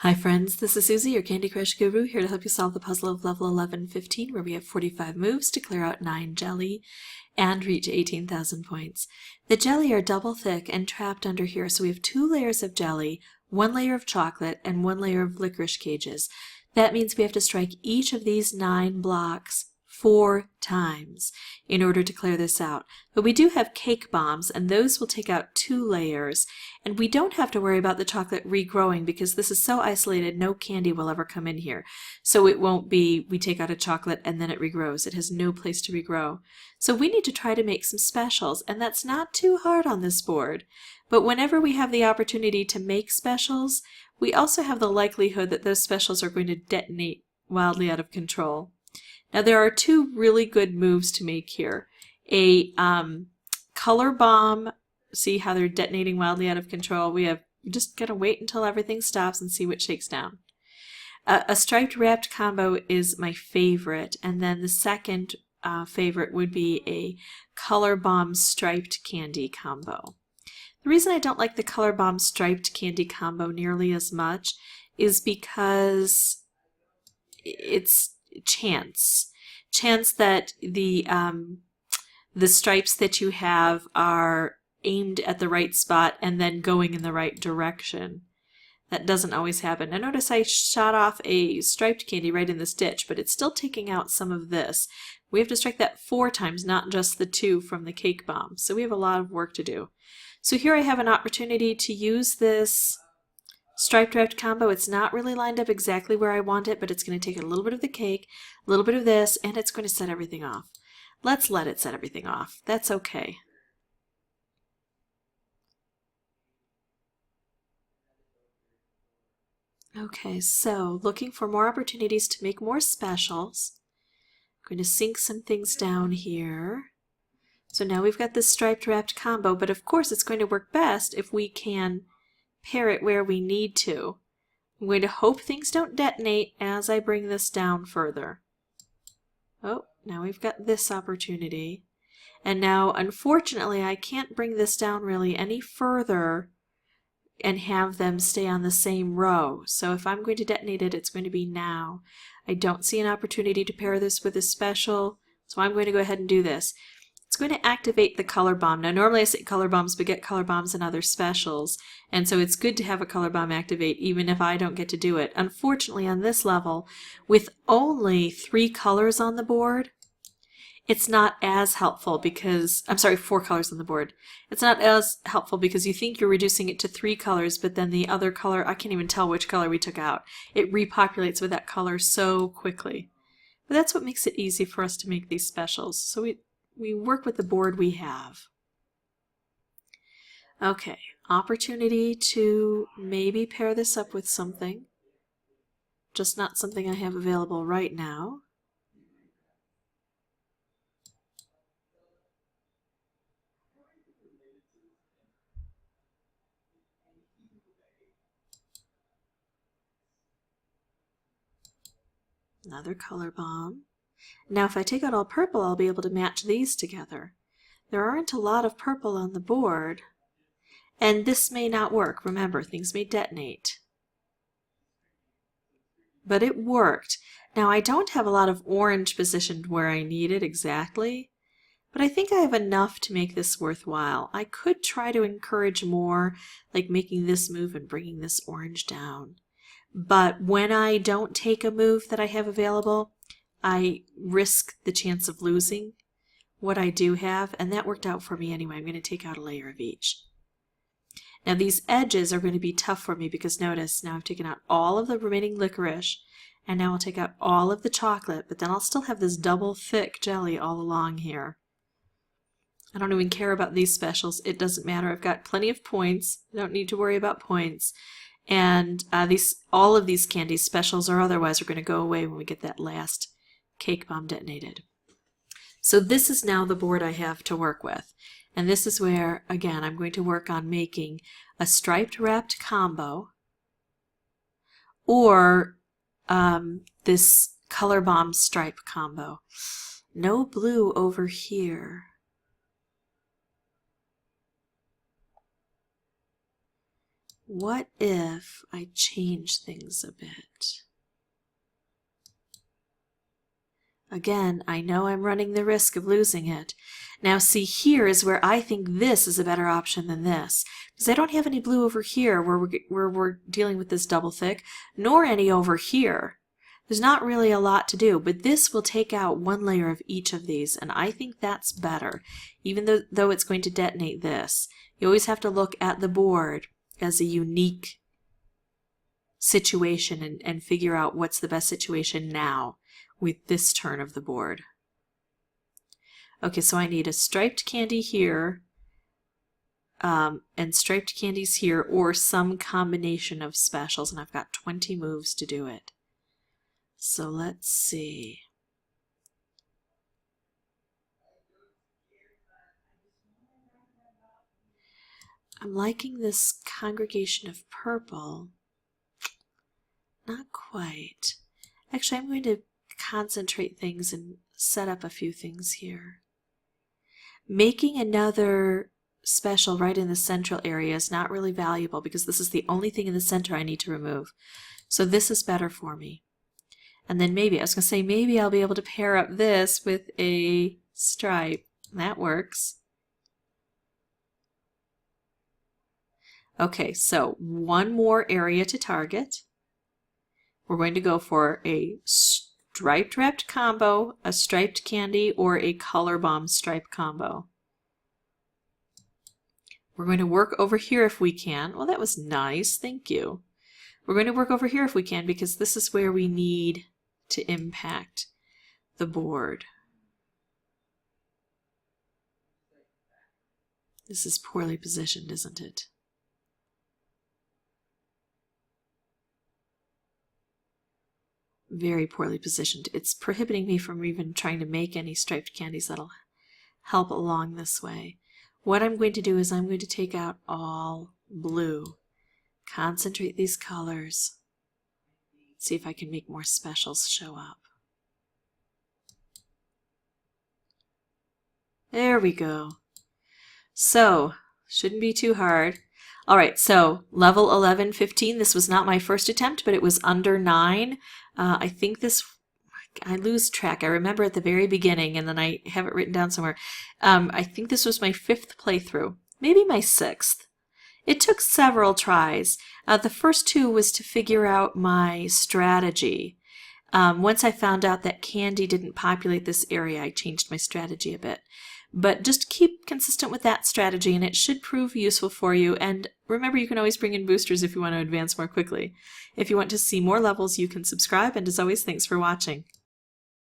Hi friends, this is Susie, your Candy Crush guru, here to help you solve the puzzle of level 11-15, where we have 45 moves to clear out 9 jelly and reach 18,000 points. The jelly are double thick and trapped under here, so we have 2 layers of jelly, 1 layer of chocolate, and 1 layer of licorice cages. That means we have to strike each of these 9 blocks 4 times in order to clear this out. But we do have cake bombs, and those will take out 2 layers, and we don't have to worry about the chocolate regrowing because this is so isolated no candy will ever come in here. So it won't be we take out a chocolate and then it regrows. It has no place to regrow. So we need to try to make some specials, and that's not too hard on this board. But whenever we have the opportunity to make specials, we also have the likelihood that those specials are going to detonate wildly out of control. Now there are 2 really good moves to make here. A color bomb, see how they're detonating wildly out of control. We just gotta wait until everything stops and see what shakes down. A striped wrapped combo is my favorite, and then the second favorite would be a color bomb striped candy combo. The reason I don't like the color bomb striped candy combo nearly as much is because it's chance that the stripes that you have are aimed at the right spot and then going in the right direction. That doesn't always happen. Now notice I shot off a striped candy right in this ditch, but it's still taking out some of this. We have to strike that 4 times, not just the 2 from the cake bomb. So we have a lot of work to do. So here I have an opportunity to use this striped wrapped combo. It's not really lined up exactly where I want it, but it's going to take a little bit of the cake, a little bit of this, and it's going to set everything off. Let's let it set everything off. That's okay. Okay, so looking for more opportunities to make more specials. I'm going to sink some things down here. So now we've got this striped wrapped combo, but of course it's going to work best if we can pair it where we need to. I'm going to hope things don't detonate as I bring this down further. Oh, now we've got this opportunity. And now, unfortunately, I can't bring this down really any further and have them stay on the same row. So if I'm going to detonate it, it's going to be now. I don't see an opportunity to pair this with a special, so I'm going to go ahead and do this. It's going to activate the color bomb. Now normally I say color bombs beget color bombs and other specials, and so it's good to have a color bomb activate even if I don't get to do it. Unfortunately on this level, with only 3 colors on the board, it's not as helpful because, I'm sorry, 4 colors on the board. It's not as helpful because you think you're reducing it to 3 colors, but then the other color, I can't even tell which color we took out. It repopulates with that color so quickly. But that's what makes it easy for us to make these specials. So we work with the board we have. Okay, opportunity to maybe pair this up with something. Just not something I have available right now. Another color bomb. Now if I take out all purple, I'll be able to match these together. There aren't a lot of purple on the board, and this may not work. Remember, things may detonate. But it worked. Now I don't have a lot of orange positioned where I need it exactly, but I think I have enough to make this worthwhile. I could try to encourage more, like making this move and bringing this orange down. But when I don't take a move that I have available, I risk the chance of losing what I do have, and that worked out for me anyway. I'm going to take out a layer of each. Now these edges are going to be tough for me because notice, now I've taken out all of the remaining licorice, and now I'll take out all of the chocolate, but then I'll still have this double thick jelly all along here. I don't even care about these specials. It doesn't matter. I've got plenty of points. I don't need to worry about points. And all of these candies, specials or otherwise, are going to go away when we get that last cake bomb detonated. So this is now the board I have to work with. And this is where, again, I'm going to work on making a striped wrapped combo or this color bomb stripe combo. No blue over here. what if I change things a bit? Again, I know I'm running the risk of losing it. Now see, here is where I think this is a better option than this, because I don't have any blue over here where we're dealing with this double thick, nor any over here. There's not really a lot to do, but this will take out one layer of each of these, and I think that's better, even though it's going to detonate this. You always have to look at the board as a unique situation and figure out what's the best situation now with this turn of the board. Okay, so I need a striped candy here, and striped candies here, or some combination of specials, and I've got 20 moves to do it. So let's see. I'm liking this congregation of purple. Not quite. Actually, I'm going to concentrate things and set up a few things here. Making another special right in the central area is not really valuable because this is the only thing in the center I need to remove. So this is better for me. And then maybe, I was going to say, maybe I'll be able to pair up this with a stripe. That works. Okay, so one more area to target. We're going to go for a striped wrapped combo, a striped candy, or a color bomb stripe combo. We're going to work over here if we can. Well, that was nice, thank you. We're going to work over here if we can because this is where we need to impact the board. This is poorly positioned, isn't it? Very poorly positioned. It's prohibiting me from even trying to make any striped candies that'll help along this way. What I'm going to do is I'm going to take out all blue, concentrate these colors, see if I can make more specials show up. There we go. So, shouldn't be too hard. All right, so level 11, 15, this was not my first attempt, but it was under 9. I think this, I lose track. I remember at the very beginning, and then I have it written down somewhere. I think this was my 5th playthrough, maybe my 6th. It took several tries. The first 2 was to figure out my strategy. Once I found out that candy didn't populate this area, I changed my strategy a bit. But just keep consistent with that strategy and it should prove useful for you. And remember, you can always bring in boosters if you want to advance more quickly. If you want to see more levels, you can subscribe, and as always, thanks for watching.